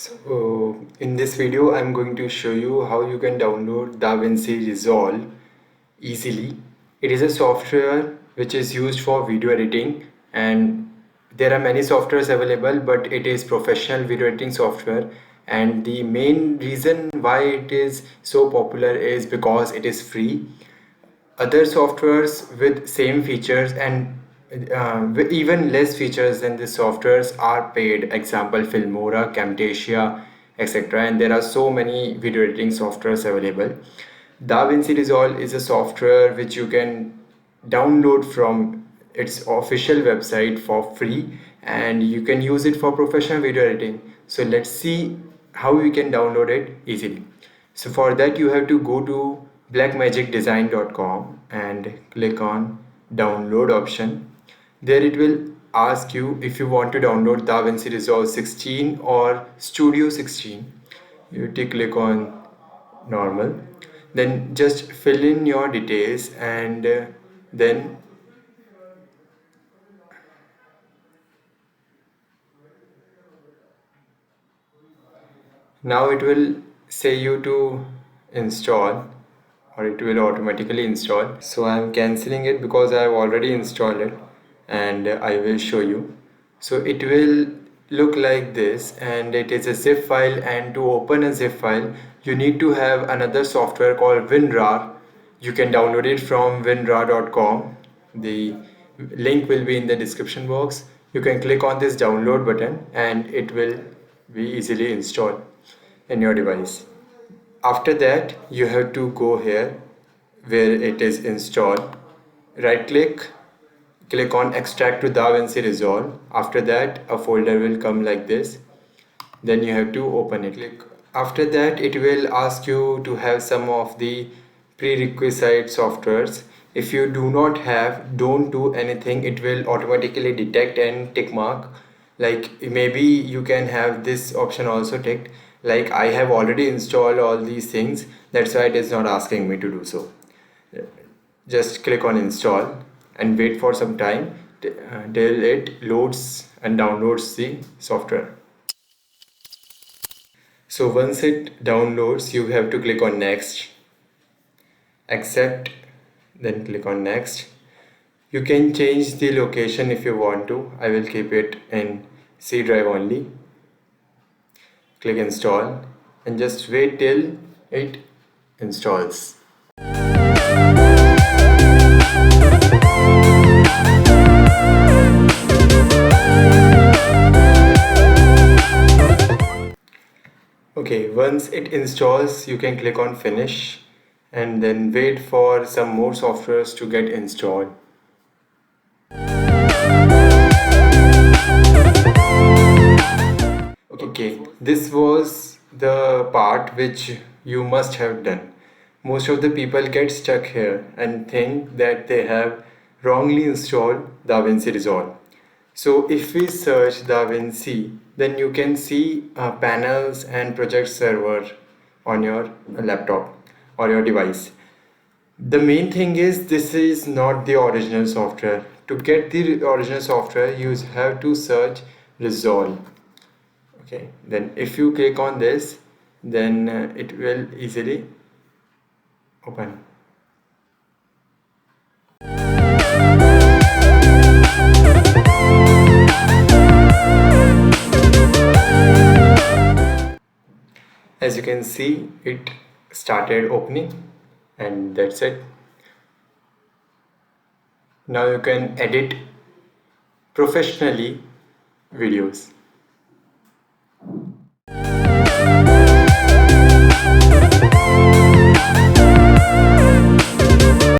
So in this video I'm going to show you how you can download DaVinci Resolve easily. It is a software which is used for video editing, and there are many softwares available, but it is professional video editing software. And the main reason why it is so popular is because it is free. Other softwares with same features and with even less features than the softwares are paid. Example, Filmora, Camtasia, etc. And there are so many video editing softwares available. DaVinci Resolve is a software which you can download from its official website for free, and you can use it for professional video editing. So let's see how you can download it easily. So for that you have to go to blackmagicdesign.com and click on download option. There it will ask you if you want to download DaVinci Resolve 16 or Studio 16. You click on normal, then just fill in your details, and then now it will say you to install, or it will automatically install. So I am cancelling it because I have already installed it, and I will show you. So it will look like this, and it is a zip file, and to open a zip file you need to have another software called WinRAR. You can download it from winrar.com. The link will be in the description box. You can click on this download button and it will be easily installed in your device. After that you have to go here where it is installed, right click on extract to DaVinci Resolve. After that a folder will come like this, then you have to open it. After that it will ask you to have some of the prerequisite softwares. If you do not have, don't do anything. It will automatically detect and tick mark. Like maybe you can have this option also ticked, like I have already installed all these things, that's why it is not asking me to do so. Just click on install and wait for some time till it loads and downloads the software. So once it downloads you have to click on next, accept, then click on next. You can change the location if you want to. I will keep it in C drive only. Click install and just wait till it installs. Okay, once it installs you can click on finish and then wait for some more softwares to get installed. Okay, this was the part which you must have done. Most of the people get stuck here and think that they have wrongly installed DaVinci Resolve. So if we search DaVinci, then you can see panels and project server on your laptop or your device. The main thing is this is not the original software. To get the original software you have to search Resolve. Okay, then if you click on this, then it will easily open. As you can see, it started opening, and that's it. Now you can edit professionally videos.